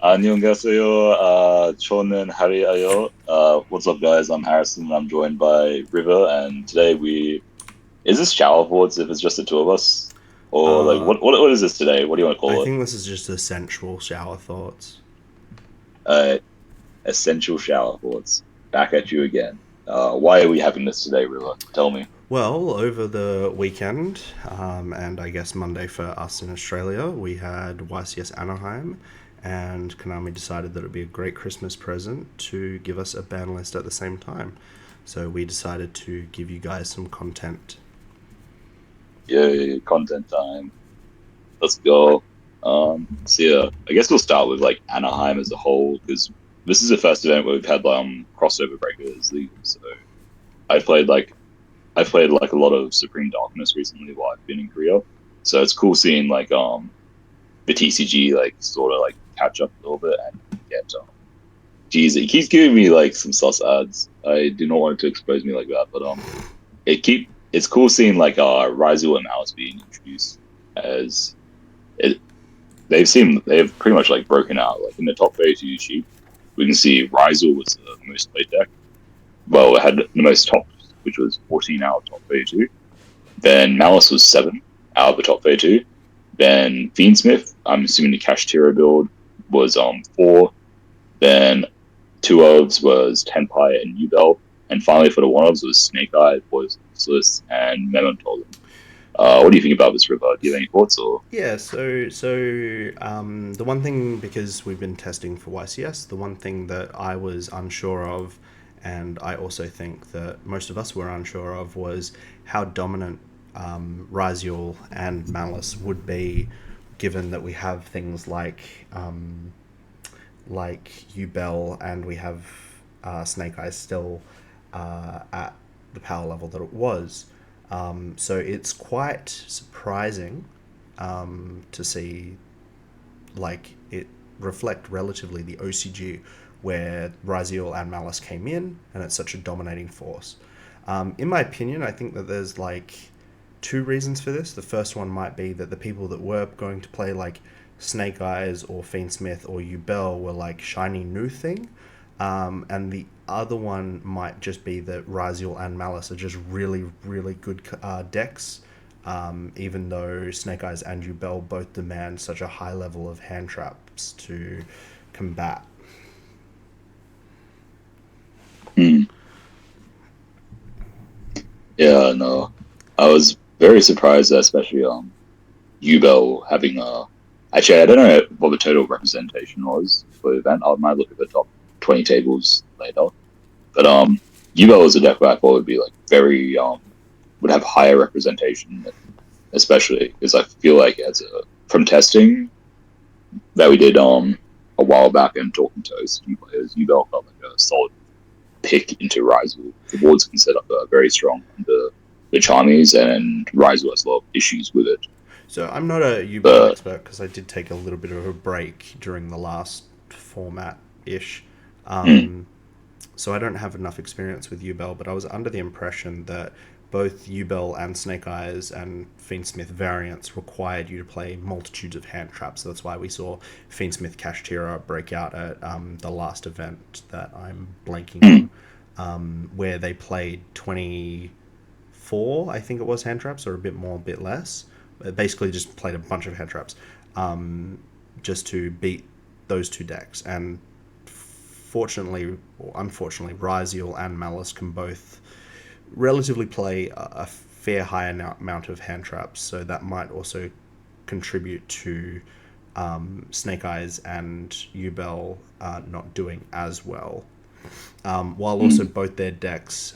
안녕하세요. 저는 하리예요. What's up, guys? I'm Harrison. I'm joined by River, and today is this shower thoughts if it's just the two of us, or like Uh, what is this today? What do you want to I call it? think this is just essential shower thoughts. Uh, Essential shower thoughts. Back at you again. Why are we having this today, River? Tell me. Well, over the weekend, and I guess Monday for us in Australia, we had YCS Anaheim, and Konami decided that it would be a great Christmas present to give us a ban list at the same time. So we decided to give you guys some content. Yeah, content time. Let's go. So yeah, I guess we'll start with like Anaheim as a whole because this is the first event where we've had crossover breakers league. So I played like I've played like a lot of Supreme Darkness recently while I've been in Korea. So it's cool seeing the TCG like sort of like catch up a little bit and get geez, it keeps giving me like some sus ads. I do not want it to expose me like that, but it's cool seeing like Ryzel and Mouse being introduced as it they've pretty much like broken out. Like in the top 32 sheet, we can see Ryzel was the most played deck. Well, it had the most tops, which was 14 out of top 32. Then Malice was 7 out of the top 32. Then Fiendsmith, I'm assuming the Cash Tiro build, was 4. Then two ofs was Tenpai and Ubel. And finally for the one ofs was Snake Eye, Voiceless, and Mementolim. What do you think about this, River? Do you have any thoughts or? Yeah, the one thing, because we've been testing for YCS, the one thing that I was unsure of, and I also think that most of us were unsure of, was how dominant Raziel and Malice would be, given that we have things like Ubel and we have Snake Eyes still at the power level that it was. So it's quite surprising to see like it reflect relatively the OCG where Raziel and Malice came in, and it's such a dominating force. In my opinion, I think that there's like two reasons for this. The first one might be that the people that were going to play like Snake Eyes or Fiendsmith or Ubel were like shiny new thing. And the other one might just be that Raziel and Malice are just really, really good decks, even though Snake Eyes and Ubel both demand such a high level of hand traps to combat. Hmm. Yeah, no. I was very surprised, especially Ubel having actually I don't know what the total representation was for the event. I might look at the top 20 tables later. But Ubel was a deck that I thought would be like very would have higher representation, especially because I feel like from testing that we did a while back and talking to OCG players, Ubel felt like a solid pick into Rizal. The board's been set up very strong under the Charmies, and Rizal has a lot of issues with it. So I'm not a Ubel But expert because I did take a little bit of a break during the last format ish. mm, So I don't have enough experience with Ubel, but I was under the impression that both Ubel and Snake Eyes and Fiendsmith variants required you to play multitudes of hand traps. So that's why we saw Fiendsmith Kashtira break out at the last event that I'm blanking mm, on, where they played 24, I think it was, hand traps, or a bit more, a bit less. Basically, just played a bunch of hand traps just to beat those two decks. And fortunately or unfortunately, Ryziel and Malice can both relatively play a fair high amount of hand traps, so that might also contribute to Snake Eyes and Ubel not doing as well. While also mm, both their decks,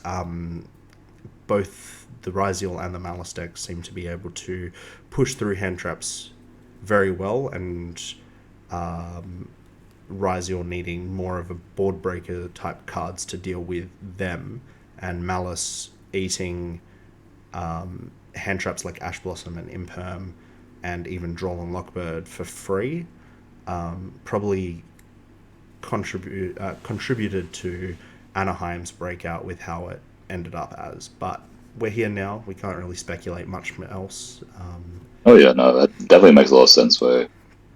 both the Ryziel and the Malice decks seem to be able to push through hand traps very well, and Ryziel needing more of a board breaker type cards to deal with them, and Malice eating hand traps like Ash Blossom and Imperm and even Droll and Lockbird for free, probably contributed to Anaheim's breakout with how it ended up as. But we're here now. We can't really speculate much else. oh yeah, no, that definitely makes a lot of sense. For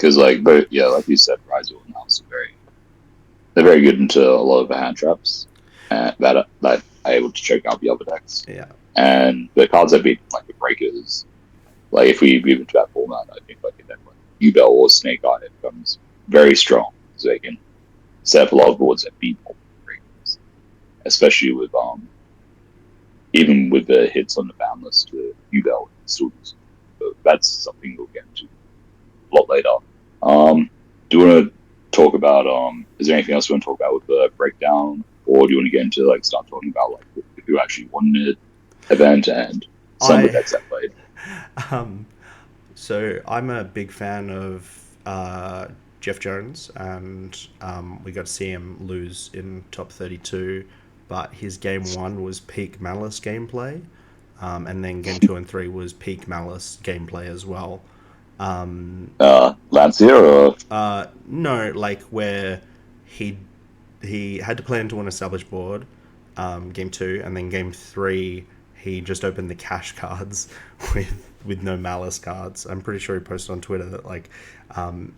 because like both like you said, Rizal and Mouse are they're very good into a lot of the hand traps and that are able to choke out the other decks. Yeah. And the cards that beat like the breakers, like if we move into that format, I think like a deck like U-Bell or Snake Eye becomes very strong, so they can set up a lot of boards that beat multiple breakers, especially with even with the hits on the ban list, U-Bell still loses. So that's something we'll get into a lot later. Do you want to talk about is there anything else you want to talk about with the breakdown, or do you want to get into like start talking about like who actually won the event and some of the decks that played? Um, so I'm a big fan of Jeff Jones, and we got to see him lose in top 32. But his game one was peak Malice gameplay, and then game two and three was peak Malice gameplay as well. Lancia or No, like where he he had to play into an established board, game two, and then game three he just opened the cash cards with no Malice cards. I'm pretty sure he posted on Twitter that like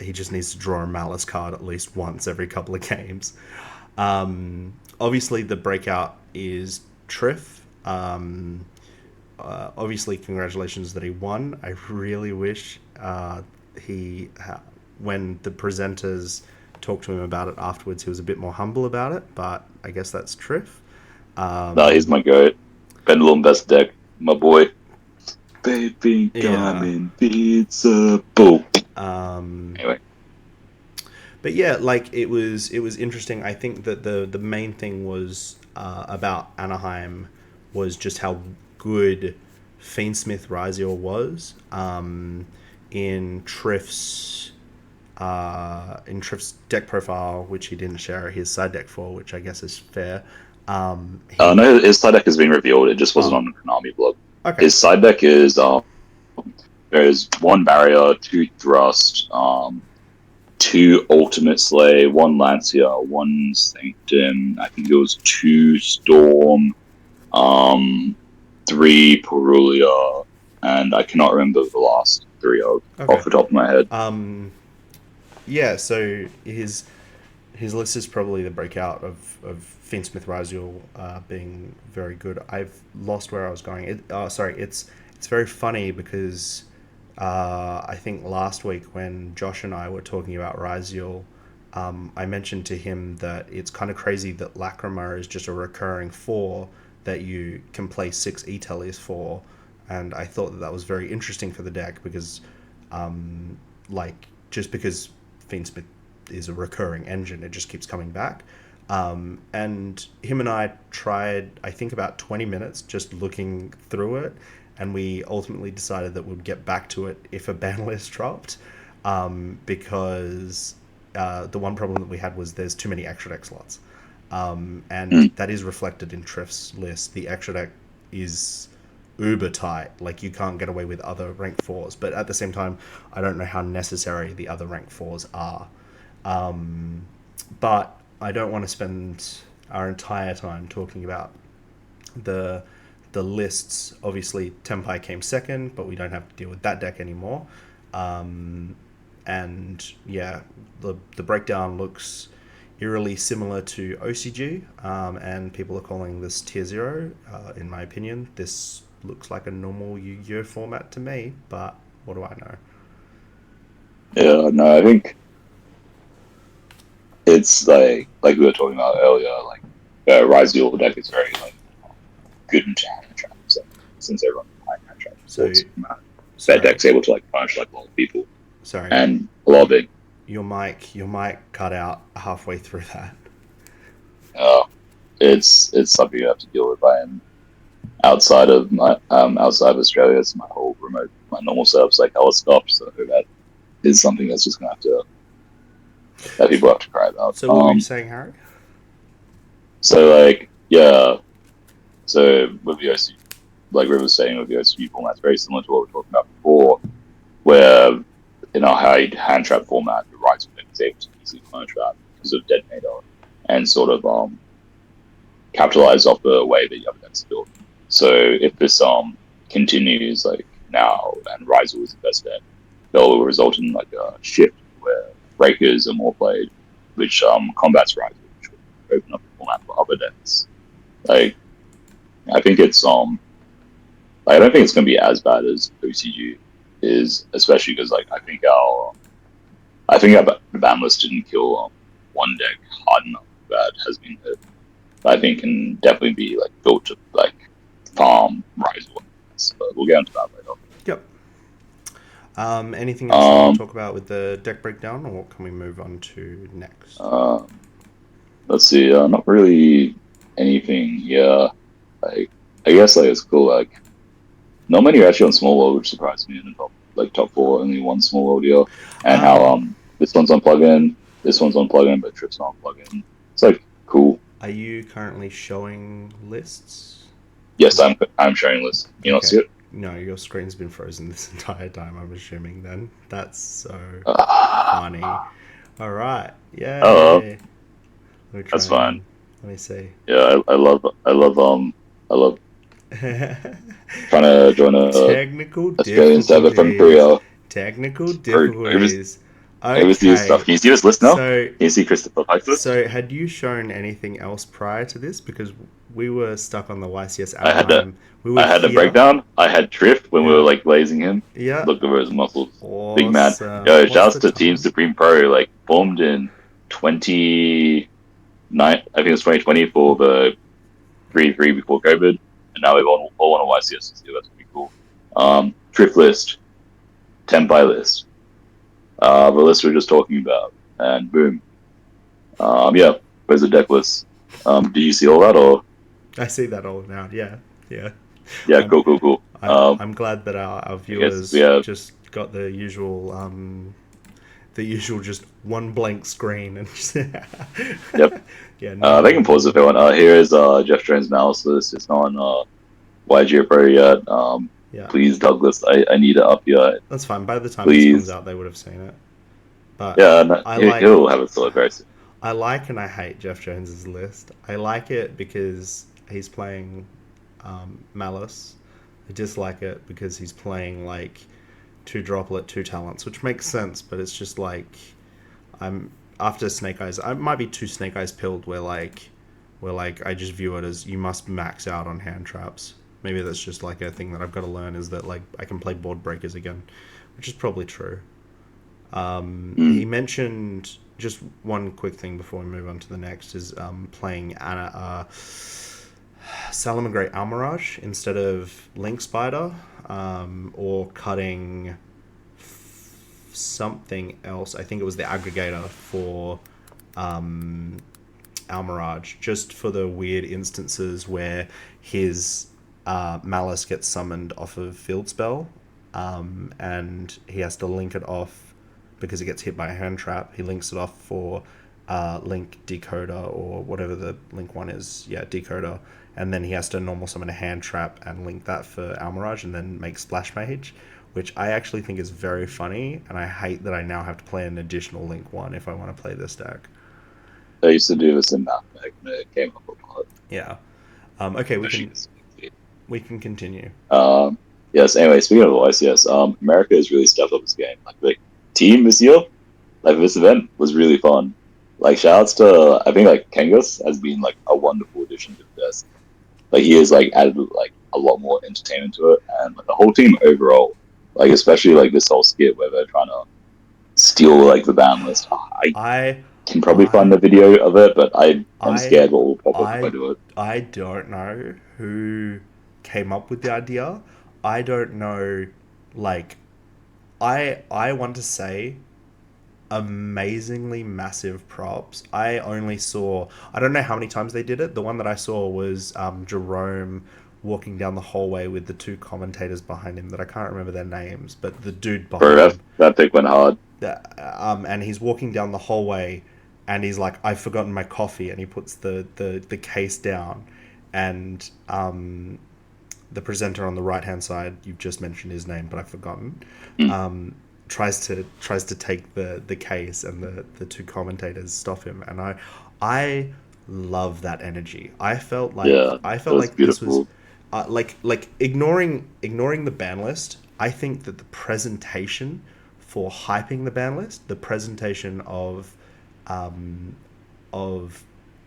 he just needs to draw a Malice card at least once every couple of games. Obviously, the breakout is Triff. Obviously, congratulations that he won. I really wish when the presenters talked to him about it afterwards, he was a bit more humble about it. But I guess that's Triff. no, he's my goat. Pendulum best deck, my boy. Baby, Yeah. I'm invincible. Anyway. But yeah, like it was interesting. I think that the main thing was about Anaheim was just how good Fiendsmith Raziel was in Triff's deck profile, which he didn't share his side deck for, which I guess is fair. No, his side deck has been revealed. It just wasn't on the Konami blog. Okay. His side deck is there's one barrier, two thrust, two ultimate slay, one Lancia, one Sanctum. I think it was two storm, three Perulia, and I cannot remember the last three off the top of my head. Yeah, so his list is probably the breakout of Fiendsmith Raziel being very good. I've lost where I was going. It's very funny because I think last week when Josh and I were talking about Raziel, I mentioned to him that it's kind of crazy that Lacrima is just a recurring 4 that you can play 6 E-Tellies for, and I thought that was very interesting for the deck because, just because Fiendsmith is a recurring engine, it just keeps coming back. And him and I tried, I think, about 20 minutes just looking through it, and we ultimately decided that we'd get back to it if a ban list dropped, because the one problem that we had was there's too many extra deck slots. And that is reflected in Triff's list. The extra deck is uber tight. Like, you can't get away with other rank 4s. But at the same time, I don't know how necessary the other rank 4s are. But I don't want to spend our entire time talking about the lists. Obviously, Tempai came second, but we don't have to deal with that deck anymore. And yeah, the breakdown looks eerily similar to OCG, and people are calling this tier 0. In my opinion, this looks like a normal Yu-Gi-Oh format to me, but what do I know? Yeah, no, I think it's like we were talking about earlier, like Raziel deck is very like good into hand traps, since everyone can hand traps. So, that deck's able to like punish like a lot of people. Sorry. And a lot of it. Your mic cut out halfway through that. It's something you have to deal with. I am outside of my outside of Australia. It's my whole remote, my normal setup's like hella stopped, so that is something that's just gonna have to that people have to cry about. So what were you saying, Harry? So like yeah, so with the OCG, like River was saying, with the OCG format, it's very similar to what we were talking about before, where in our hand trap format, the right deck is able to easily punish that because of Detonator and sort of capitalize off the way that the other decks built. So if this continues like now and Rizel is the best deck, that will result in like a shift where breakers are more played, which combats rises, which will open up the format for other decks. Like I think it's I don't think it's gonna be as bad as OCG is, especially because like I think our the ban list didn't kill one deck hard enough that has been hit. I think can definitely be like built to like farm rise awareness, but we'll get into that later. Yep. Anything else you want to talk about with the deck breakdown, or what can we move on to next? Let's see. Not really anything here. Like I guess like it's cool. Like not many are actually on small world, which surprised me in the top four. Only one small world here, and how this one's on plugin, this one's on plugin, but Trip's not on plugin. It's like cool. Are you currently showing lists? Yes, I'm showing lists. You not see it? No, your screen's been frozen this entire time, I'm assuming then. That's so funny. Alright, yay. That's fine. Let me see. Yeah, I love trying to join a technical Australian server from Korea. Technical difficulties. Overseas stuff. Can you see this list now? Can you see Christopher Pike's list? So, had you shown anything else prior to this? Because we were stuck on the YCS Anaheim. I had a breakdown. I had Triff when we were like blazing him. Yeah. Look at his muscles. Awesome. Big man. Yo, shouts to Team Supreme Pro. Like formed in 2019. I think it was 2020 for the 3-3 before COVID, and now we've all on a YCS. So that's pretty cool. Triff list, Tempai list. The list we were just talking about, and boom. Yeah, where's the deck list? Do you see all that, or? I see that all now. Yeah. Yeah, cool. I'm glad that our viewers just got the usual just one blank screen and just Yep. Yeah. They can pause if they want. Here is Jeff Jones' mouse list. It's not on YG Pro yet. Yeah. Please, Douglas, I need it up here. That's fine. By the time this comes out, they would have seen it. But yeah, no, he'll have it sorted very soon. I like and I hate Jeff Jones's list. I like it because he's playing Malice. I dislike it because he's playing like 2 droplet, 2 talents, which makes sense, but it's just like I'm after Snake Eyes. I might be too Snake Eyes pilled where I just view it as you must max out on hand traps. Maybe that's just like a thing that I've got to learn is that like I can play board breakers again, which is probably true. He mentioned just one quick thing before we move on to the next is playing Salamangreat Almirage instead of Link Spider, or cutting something else. I think it was the aggregator for Almirage, just for the weird instances where his Malice gets summoned off of field spell, and he has to link it off because it gets hit by a hand trap. He links it off for Link Decoder or whatever the Link one is. Yeah, Decoder. And then he has to normal summon a hand trap and link that for Almirage and then make Splash Mage, which I actually think is very funny, and I hate that I now have to play an additional Link one if I want to play this deck. I used to do this in Map Deck and it came up a lot. Yeah. Okay, we can continue. Yes, anyway, speaking of YCS, America has really stepped up this game. Like team this year, like this event was really fun. Like shoutouts to I think like Kangas has been like a wonderful addition to this. Like he has like added like a lot more entertainment to it, and like the whole team overall, like especially like this whole skit where they're trying to steal like the ban list. I can probably find the video of it, but I'm scared what will pop up if I do it. I don't know who came up with the idea. I don't know, like, I want to say amazingly massive props. I only saw, I don't know how many times they did it. The one that I saw was Jerome walking down the hallway with the 2 commentators behind him that I can't remember their names, but the dude behind him. That pick went hard. And he's walking down the hallway and he's like, I've forgotten my coffee, and he puts the case down, and the presenter on the right hand side, you've just mentioned his name but I've forgotten, tries to take the case, and the 2 commentators stop him, and I love that energy. I felt like this was like ignoring the ban list. I think that the presentation for hyping the ban list, the presentation um, of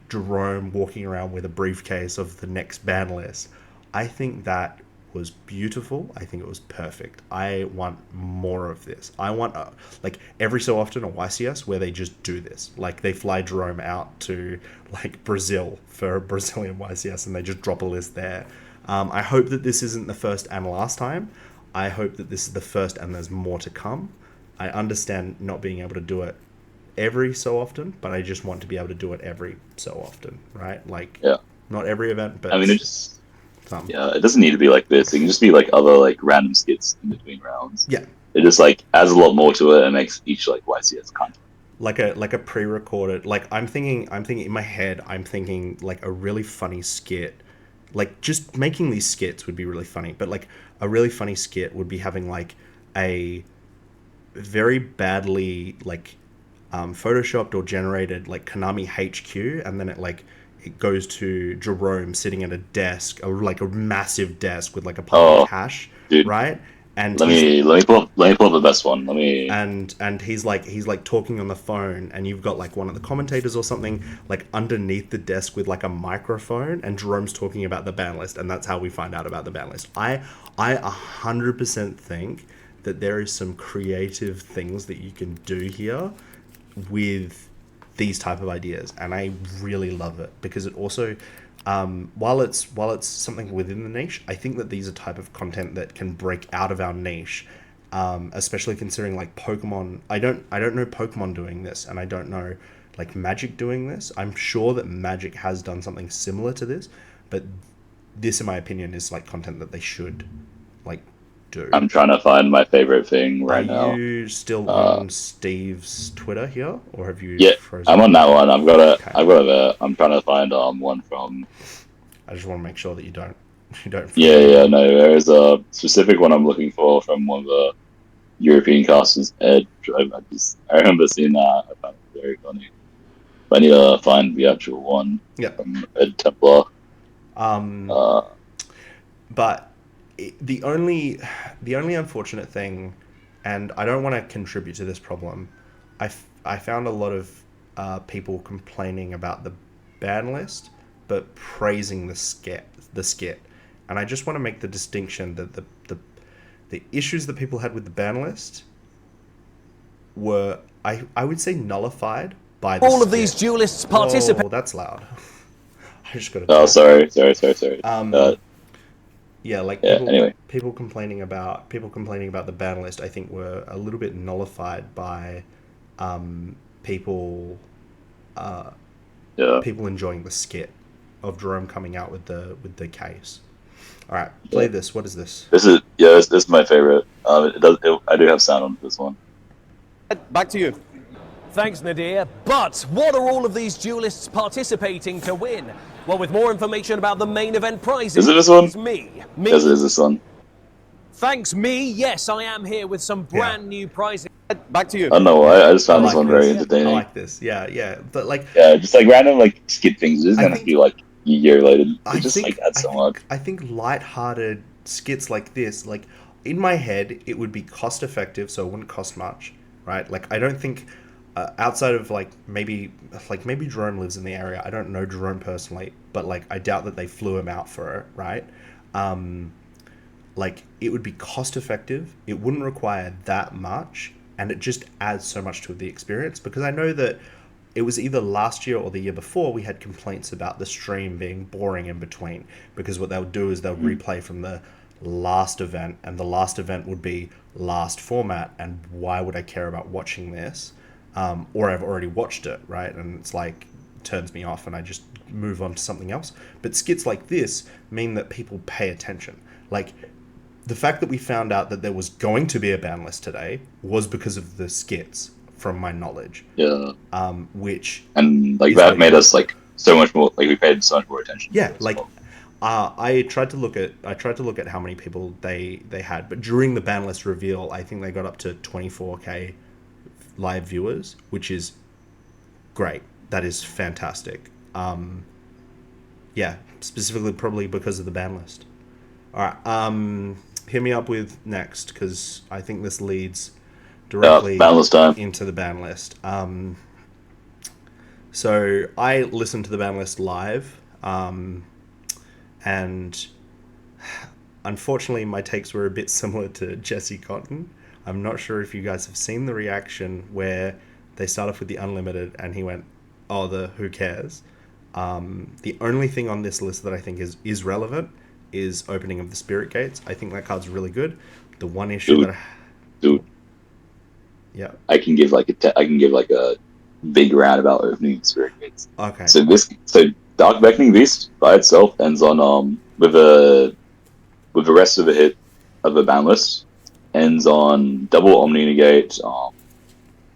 Jerome walking around with a briefcase of the next ban list, I think that was beautiful. I think it was perfect. I want more of this. I want like every so often a YCS where they just do this. Like they fly Jerome out to like Brazil for a Brazilian YCS and they just drop a list there. I hope that this isn't the first and last time. I hope that this is the first and there's more to come. I understand not being able to do it every so often, but I just want to be able to do it every so often, right? Like, Yeah. not every event, I but mean, it just some. yeah, it doesn't need to be like this. It can just be like other like random skits in between rounds. Yeah, It just like adds a lot more to it and makes each like YCS content. like a pre-recorded. Like I'm thinking in my head. I'm thinking like a really funny skit. Like just making these skits would be really funny, but like a really funny skit would be having like a very badly like photoshopped or generated like Konami HQ, and then it goes to Jerome sitting at a desk, like a massive desk with like a pile of Oh, cash, dude, right? And let he's me let me pull up the best one. Let me. and he's like talking on the phone, and you've got like one of the commentators or something like underneath the desk with like a microphone, and Jerome's talking about the ban list, and that's how we find out about the ban list. I 100% think that there is some creative things that you can do here with these type of ideas, and I really love it because it also, while it's something within the niche, I think that these are type of content that can break out of our niche, especially considering like Pokemon. I don't know Pokemon doing this, and I don't know like Magic doing this. I'm sure that Magic has done something similar to this, but this, in my opinion, is like content that they should like do. I'm trying to find my favorite thing Are right now. you still Uh, on Steve's Twitter here, or have you yeah, frozen I'm out? on that one. Okay, I've got a. I'm trying to find one from. I just want to make sure that you don't Yeah, freeze yeah, out. no. There's a specific one I'm looking for from one of the European casters. Ed, I remember seeing that. I found it very funny. But I need to find the actual one Yeah. from Ed Templar. Um, Uh, but the only unfortunate thing, and I don't want to contribute to this problem, I found a lot of people complaining about the ban list, but praising the skit, and I just want to make the distinction that the issues that people had with the ban list were I would say nullified by the All of these skit. duelists participate. Whoa, that's loud. I just got to oh, talk. sorry. Um, yeah, like Yeah. Anyway, people complaining about the ban list. I think were a little bit nullified by people yeah, people enjoying the skit of Jerome coming out with the case. All right, yeah. play this. What is this? This is my favorite. I do have sound on this one. Back to you. Thanks, Nadir. But what are all of these duelists participating to win? Well, with more information about the main event prizes, Is it this one? it's me. Yes, it is this one. Thanks, me. Yes, I am here with some Yeah. brand new prizes. Back to you. I don't know why. I just I found this like one very this. I entertaining. like this. Yeah, yeah. But like, Yeah, just like random like skit things. It doesn't I have to think be like year related. It just like adds so much. I think light-hearted skits like this, like in my head, it would be cost effective, so it wouldn't cost much, right? Like I don't think outside of like maybe Jerome lives in the area. I don't know Jerome personally, but like I doubt that they flew him out for it, right? Like it would be cost effective. It wouldn't require that much, and it just adds so much to the experience because I know that it was either last year or the year before we had complaints about the stream being boring in between because what they'll do is they'll Mhm. replay from the last event, and the last event would be last format, and why would I care about watching this, or I've already watched it, right? And it's like turns me off and I just move on to something else. But skits like this mean that people pay attention. Like the fact that we found out that there was going to be a ban list today was because of the skits, from my knowledge, Yeah, which and like is that what made you us like so much more. Like we paid so much more attention to yeah it as like well. I tried to look at how many people they had, but during the ban list reveal, I think they got up to 24K live viewers, which is great. That is fantastic. Yeah, specifically probably because of the ban list. All right, hit me up with next because I think this leads directly ban list time. into the ban list. So I listened to the ban list live, and unfortunately my takes were a bit similar to Jesse Cotton. I'm not sure if you guys have seen the reaction where they start off with the unlimited and he went, oh, the who cares. The only thing on this list that I think is relevant is opening of the Spirit Gates. I think that card's really good. The one issue Dude, yeah. I can give like a big roundabout opening Spirit Gates. Okay. So Dark Beckoning Beast by itself ends on with a rest of a hit of a ban list, ends on double Omni Negate,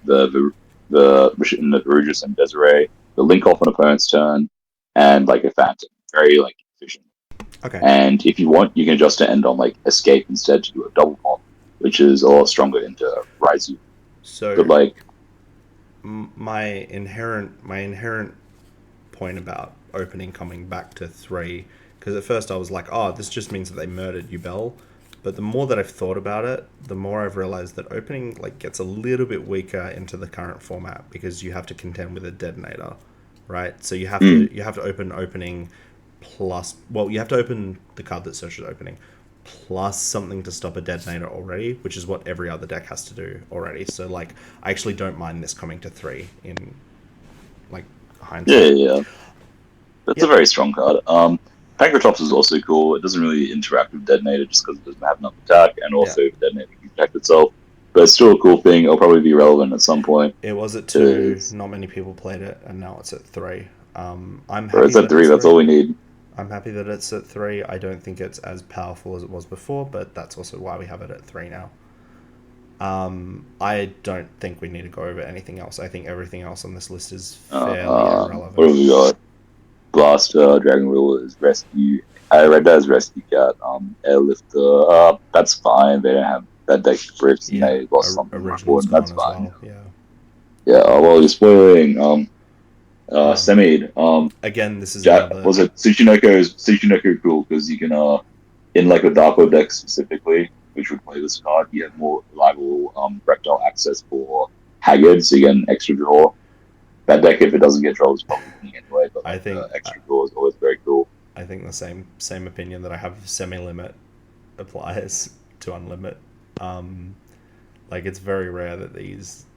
the Verugus and Desiree, the link off an opponent's turn, and like a Phantom. Very like efficient. Okay. And if you want, you can adjust to end on like Escape instead to do a double pop, which is a lot stronger into Raizu. So But like my inherent point about opening coming back to 3, because at first I was like, oh, this just means that they murdered Yubel. But the more that I've thought about it, the more I've realized that opening like gets a little bit weaker into the current format because you have to contend with a detonator, right? So you have to opening plus, well, you have to open the card that searches opening plus something to stop a detonator already, which is what every other deck has to do already. So like I actually don't mind this coming to 3 in like hindsight. yeah. That's a very strong card. Pancratops is also cool. It doesn't really interact with Detonator just because it doesn't have enough attack, and also Detonator can protect itself. But it's still a cool thing. It'll probably be relevant at some point. It was at 2, not many people played it, and now it's at 3. I'm happy it's at 3, that's all we need. I'm happy that it's at 3. I don't think it's as powerful as it was before, but that's also why we have it at 3 now. I don't think we need to go over anything else. I think everything else on this list is fairly irrelevant. What have we got? Blaster, Dragon Rulers, Rescue. I read that as Rescue Cat. Airlifter. That's fine. They don't have that deck bricks, and they lost something important. That's fine. Well, yeah. Well, you're spoiling. Semid. Again, this is another... Was it Tsuchinoko cool because you can in like a Darko deck specifically, which would play this card, you have more reliable reptile access for Haggard, so you get an extra draw. That deck, if it doesn't get draws, is probably winning anyway. But I think extra draw is always very cool. I think the same opinion that I have of semi-limit applies to unlimit. Like it's very rare that these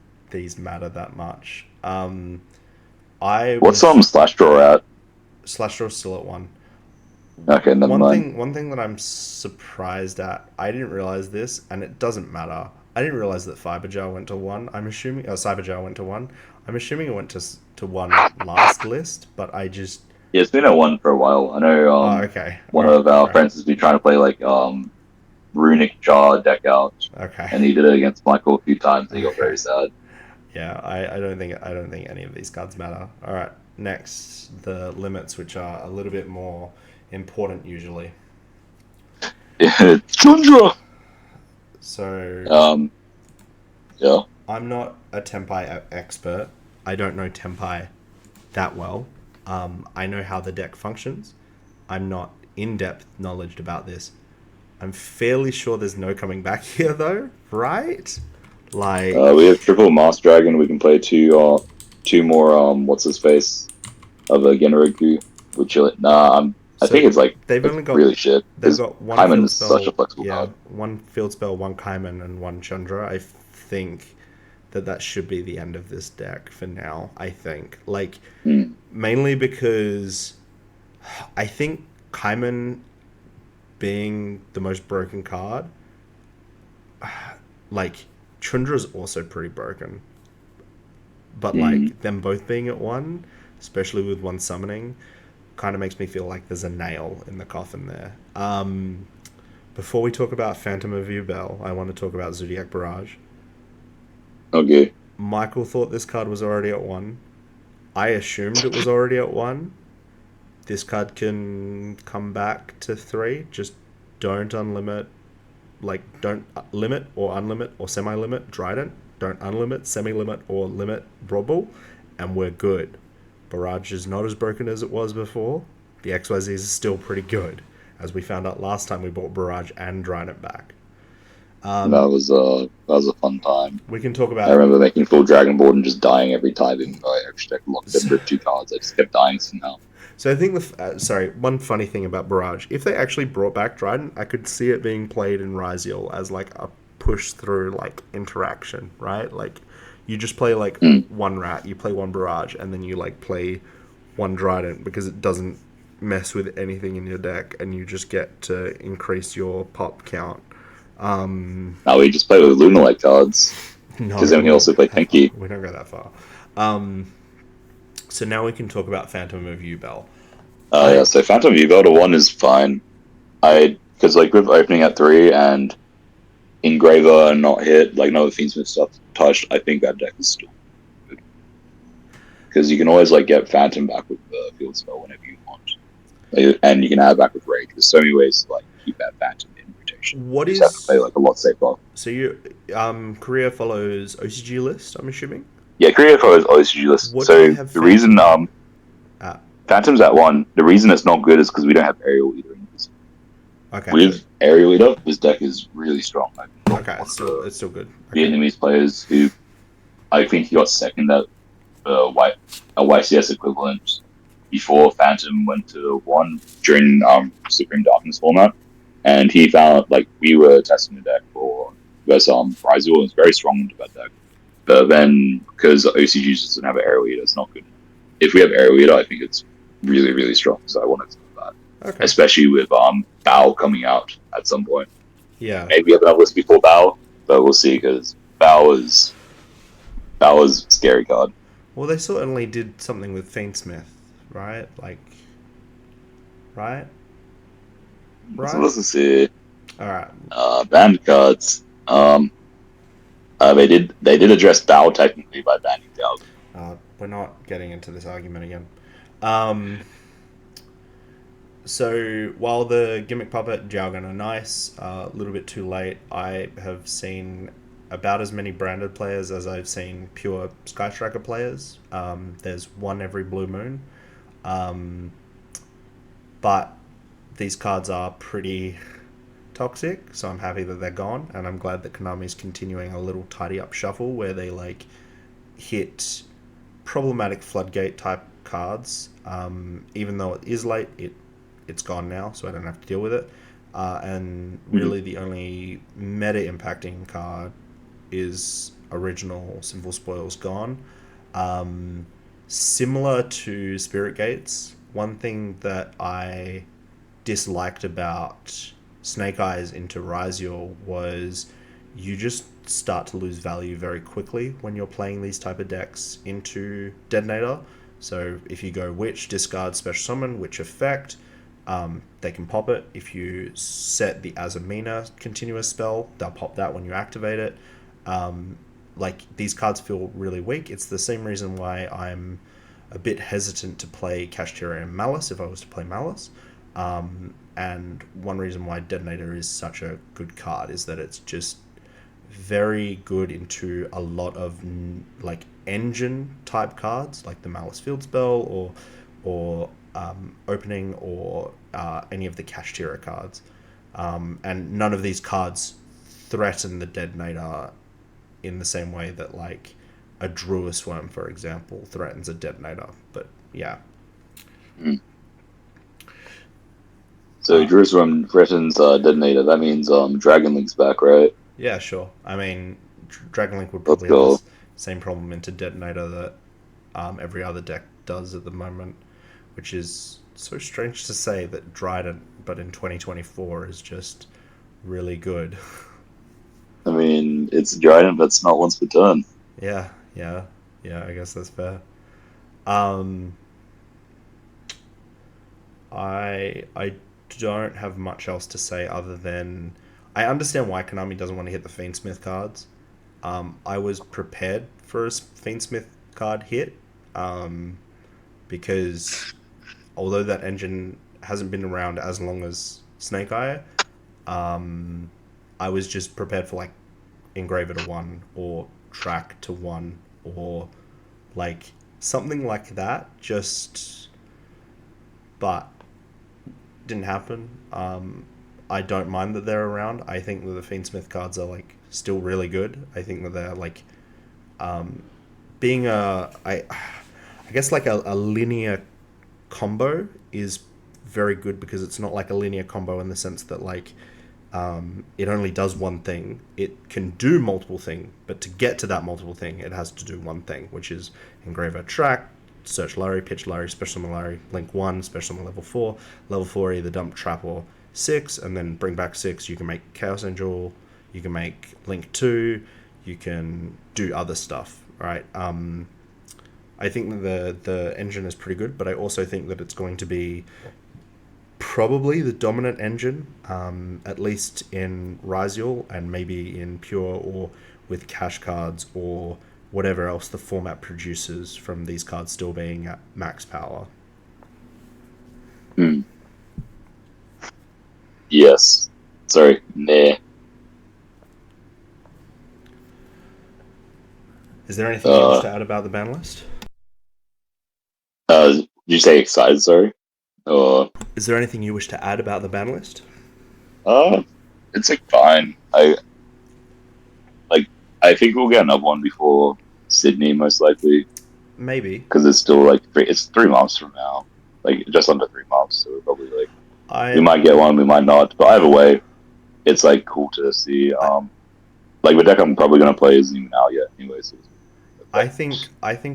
matter that much. What's Slash Draw at? Slash Draw still at 1. Okay, never mind. One thing that I'm surprised at, I didn't realize this, and it doesn't matter. I didn't realize that Fiberjar went to 1. I'm assuming Cyberjar went to 1. I'm assuming it went to 1 last list, but I just... Yeah, it's been at 1 for a while. I know one of our friends has been trying to play like Runic Jar deck out. Okay. And he did it against Michael a few times and he got very sad. Yeah, I don't think any of these cards matter. Alright, next, the limits, which are a little bit more important usually. Yeah, Tundra! So yeah. I'm not a Tenpai expert. I don't know Tenpai that well. I know how the deck functions. I'm not in-depth knowledge about this. I'm fairly sure there's no coming back here though, right? Like we have triple Master Dragon. We can play two more what's his face of a Generiku. Which I think it's like they've only got really shit. They've got one Kaiman field is spell, such a flexible card. One field spell, one Kaiman, and one Chandra. I think that should be the end of this deck for now. I think mainly because I think Kaiman being the most broken card, like Chandra's also pretty broken, but like them both being at 1, especially with one summoning, kind of makes me feel like there's a nail in the coffin there. Before we talk about Phantom of Yubel, I want to talk about Zodiac Barrage. Okay. Michael thought this card was already at 1. I assumed it was already at 1. This card can come back to 3. Just don't unlimit. Don't limit or unlimit or semi-limit Trident. Don't unlimit, semi-limit, or limit Broadball. And we're good. Barrage is not as broken as it was before. The XYZs is still pretty good, as we found out last time we bought Barrage and Trident back. That was a fun time. We can talk I about. remember making full Dragon Board and just dying every time, even though I actually locked So, in with 2 cards. I just kept dying somehow. so I think sorry, one funny thing about Barrage, if they actually brought back Dryden, I could see it being played in Ryziel as like a push through like interaction, right? Like you just play like Mm. one rat, you play one Barrage, and then you like play one Dryden because it doesn't mess with anything in your deck, and you just get to increase your pop count. Now we just play with Lunalite cards, No, because then we also play Pinky. we don't go that far. So now we can talk about Phantom of Ubel. Yeah, so Phantom Evo to 1 is fine. Because like with opening at 3 and Engraver and not hit, like no Fiendsmith stuff touched, I think that deck is still good. Because you can always like get Phantom back with the field spell whenever you want. And you can add it back with Rage. There's so many ways to like keep that Phantom in rotation. What You just have to play is like a lot safer. so you Korea follows OCG list? I'm assuming. Yeah, Korea is OCG list. What do So they have the reason at? Phantom's at 1, the reason it's not good is because we don't have Aerial Leader. Okay. With Aerial Leader, this deck is really strong. Okay, it's still good. Okay. Vietnamese players who I think he got second at a YCS equivalent before Phantom went to 1 during Supreme Darkness format, and he found like we were testing the deck for versus Ryzel, and it's very strong into that deck. But then because OCG just doesn't have an Aerial Leader, it's not good. If we have Aerial Leader, I think it's really really strong. So I wanted to do that. Okay. Especially with Bao coming out at some point. Yeah. Maybe we have another list before Bao, but we'll see because Bao is a scary card. Well, they certainly did something with Fiendsmith, right? Like, right? So let's see. All right. Banned cards. They did address Bao technically by banning Bao. We're not getting into this argument again. So while the Gimmick Puppet Jargon are nice, a little bit too late. I have seen about as many branded players as I've seen pure Sky Striker players. There's one every blue moon. But these cards are pretty toxic, so I'm happy that they're gone, and I'm glad that Konami's continuing a little tidy up shuffle where they like hit problematic floodgate type cards. Even though it is late, it's gone now, so I don't have to deal with it. And really, the only meta impacting card is original Sinful Spoils gone. Similar to Spirit Gates, one thing that I disliked about Snake Eyes into Ryziel was you just start to lose value very quickly when you're playing these type of decks into Detonator. So if you go Witch, discard Special Summon, Witch effect, they can pop it. If you set the Azamina continuous spell, they'll pop that when you activate it. Like, these cards feel really weak. It's the same reason why I'm a bit hesitant to play Kashtira and Malice if I was to play Malice. And one reason why Detonator is such a good card is that it's just very good into a lot of like engine type cards, like the Malice Field Spell or Opening or any of the Kashtira cards. And none of these cards threaten the Detonator in the same way that like a Druid Worm, for example, threatens a Detonator. But yeah. So Jerusalem threatens Detonator. That means Dragon Link's back, right? Yeah, sure. I mean, Dragon Link would probably have the same problem into Detonator that every other deck does at the moment, which is so strange to say that Dryden, but in 2024 is just really good. I mean, it's Dryden, but it's not once per turn. Yeah, I guess that's fair. I don't have much else to say other than I understand why Konami doesn't want to hit the Fiendsmith cards. I was prepared for a Fiendsmith card hit, because although that engine hasn't been around as long as Snake Eye, I was just prepared for like Engraver to 1 or Track to 1 or like something like that. But didn't happen. I don't mind that they're around. I think that the Fiendsmith cards are like still really good. I think that they're like being I guess like a linear combo is very good because it's not like a linear combo in the sense that like it only does one thing. It can do multiple things, but to get to that multiple thing, it has to do one thing, which is engrave a track, search Larry, pitch Larry, special summon Larry, link 1, special summon level 4. Level 4 either dump trap or 6, and then bring back 6. You can make Chaos Angel, you can make link 2, you can do other stuff, right? I think that the engine is pretty good, but I also think that it's going to be probably the dominant engine, at least in Ryziel and maybe in Pure or with cash cards or whatever else the format produces from these cards still being at max power. Yes. Sorry. Nah. Is there anything you wish to add about the ban list? Did you say excited? Sorry. Or Is there anything you wish to add about the ban list? it's like fine. I think we'll get another one before Sydney, most likely, Maybe. because it's still like it's 3 months from now, like just under 3 months. So we're probably like we might get one, we might not. But either way, it's like cool to see. Like the deck I'm probably gonna play isn't even out yet, anyway. So I think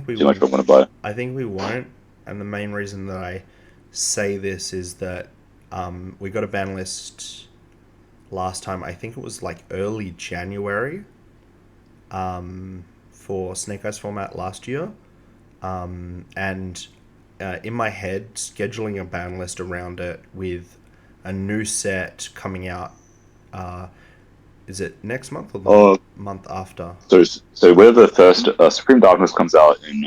we too much I'm gonna buy. I think we won't, and the main reason that I say this is that we got a ban list last time. I think it was like early January for Snake Eyes format last year, and in my head, scheduling a ban list around it with a new set coming out. Is it next month or the month after? So where the first Supreme Darkness comes out in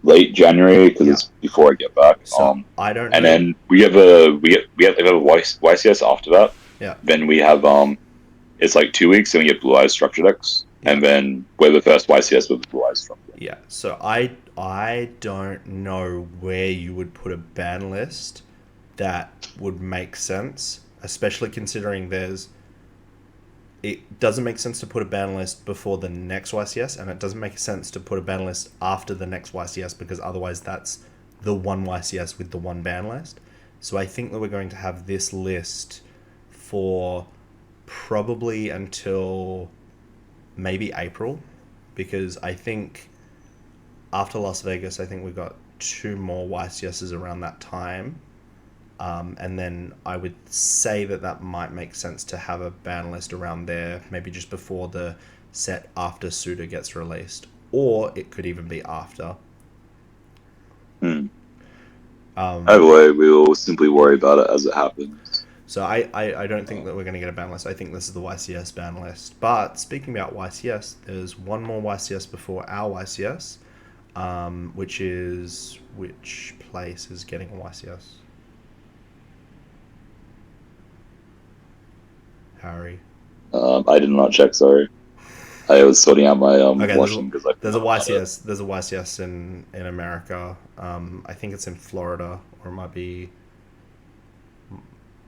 late January, because it's before I get back. So I don't. And then we have a YCS after that. Yeah. Then we have it's like 2 weeks, and we get Blue Eyes structure decks, and then we're the first YCS with the Blue Eyes structure. Yeah. So I don't know where you would put a ban list that would make sense, especially considering it doesn't make sense to put a ban list before the next YCS, and it doesn't make sense to put a ban list after the next YCS, because otherwise that's the one YCS with the one ban list. So I think that we're going to have this list for probably until maybe April, because I think after Las Vegas, I think we got 2 more YCSs around that time. And then I would say that might make sense to have a ban list around there, maybe just before the set after Suda gets released, or it could even be after. Either way, we will simply worry about it as it happens. So I don't think that we're going to get a ban list. I think this is the YCS ban list. But speaking about YCS, there's one more YCS before our YCS, which place is getting a YCS? Harry. I did not check. Sorry, I was sorting out my washing because there's a YCS. There's a YCS in America. I think it's in Florida, or it might be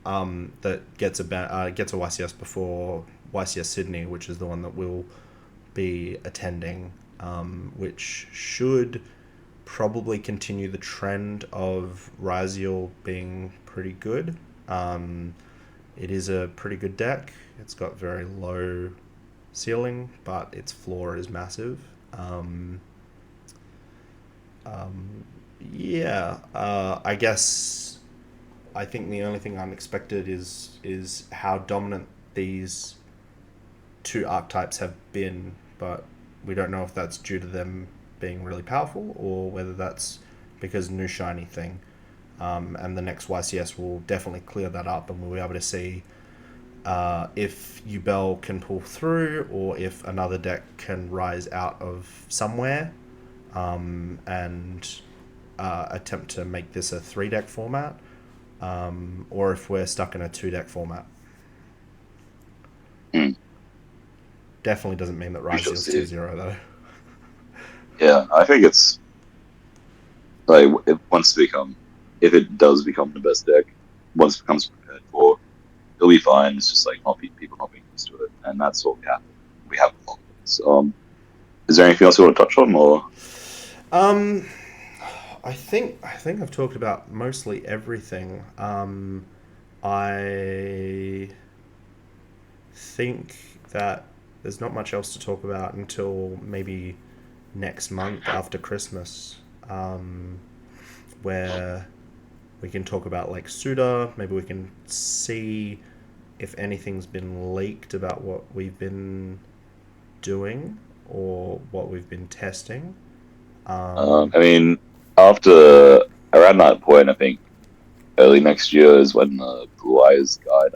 that gets a YCS before YCS Sydney, which is the one that we'll be attending, which should probably continue the trend of Ryziel being pretty good. It is a pretty good deck. It's got very low ceiling, but its floor is massive. I guess I think the only thing unexpected is how dominant these 2 archetypes have been, but we don't know if that's due to them being really powerful or whether that's because new shiny thing. And the next YCS will definitely clear that up, and we'll be able to see if Ubel can pull through, or if another deck can rise out of somewhere and attempt to make this a 3-deck format, or if we're stuck in a 2-deck format. Definitely doesn't mean that Rise is 2-0 though. Yeah, I think it's like if it does become the best deck, once it becomes prepared for, it'll be fine. It's just like people not being used to it, and that's what we have a lot. So, is there anything else you want to touch on, or? I think I've talked about mostly everything. I think that there's not much else to talk about until maybe next month after Christmas, where we can talk about like Suda. Maybe we can see if anything's been leaked about what we've been doing or what we've been testing. I mean, after around that point, I think early next year is when the Blue Eyes guide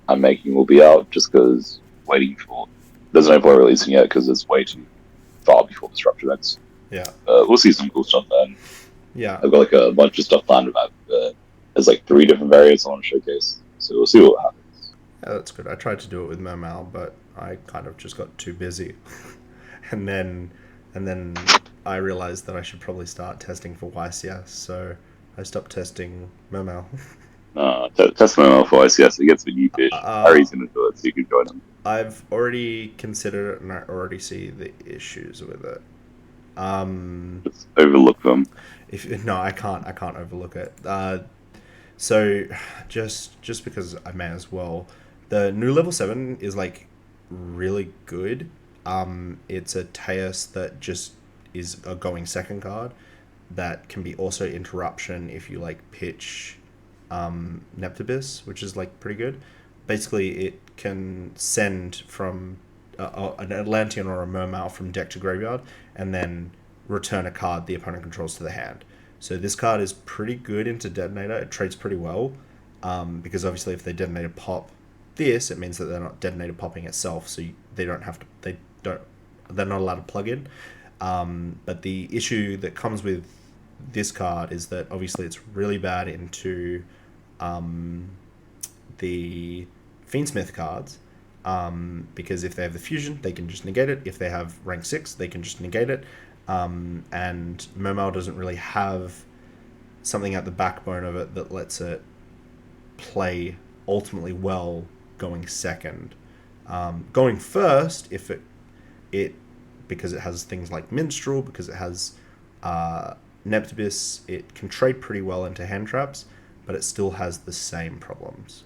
I'm making will be out. Just because waiting for there's no point releasing it because it's way too far before the structure events. Yeah. We'll see some cool stuff then. Yeah. I've got like a bunch of stuff planned about. There's like 3 different variants I want to showcase, so we'll see what happens. Yeah, that's good. I tried to do it with Mermal, but I kind of just got too busy, and then I realized that I should probably start testing for YCS, so I stopped testing Mermal. Test my mouth for ICS. It gets a new fish. Harry's gonna do it, so you can join him. I've already considered it, and I already see the issues with it. Just overlook them. I can't overlook it. So just because I may as well. The new level 7 is like really good. It's a Teus that just is a going second card that can be also interruption if you like pitch Neptibus, which is like pretty good. Basically, it can send from an Atlantean or a Mermail from deck to graveyard, and then return a card the opponent controls to the hand. So this card is pretty good into Detonator. It trades pretty well, because obviously if they Detonator pop this, it means that they're not Detonator popping itself, so they don't have to. They're not allowed to plug in. But the issue that comes with this card is that obviously it's really bad into the Fiendsmith cards, because if they have the fusion, they can just negate it. If they have rank 6, they can just negate it. And Mermail doesn't really have something at the backbone of it that lets it play ultimately well going second. Going first, if it because it has things like Minstrel, because it has Neptibus, it can trade pretty well into hand traps, but it still has the same problems.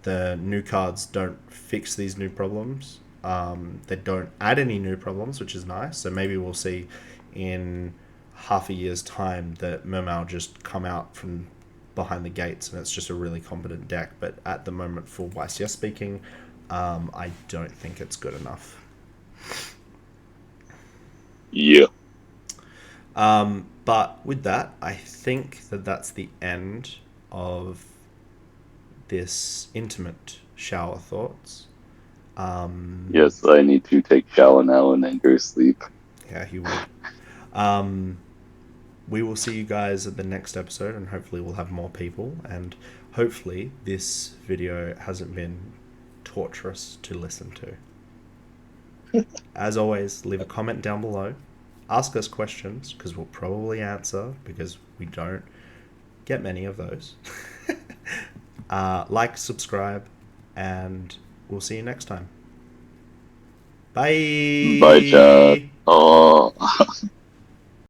The new cards don't fix these new problems. They don't add any new problems, which is nice. So maybe we'll see in half a year's time that Mermail just come out from behind the gates and it's just a really competent deck. But at the moment, for YCS speaking, I don't think it's good enough. Yeah. But with that, I think that that's the end of this intimate shower thoughts. Yes, I need to take shower now and then go sleep. Yeah, you would. We will see you guys at the next episode, and hopefully we'll have more people, and hopefully this video hasn't been torturous to listen to. As always, leave a comment down below. Ask us questions, because we'll probably answer, because we don't get many of those. Like, subscribe, and we'll see you next time. Bye. Bye, chat. Oh.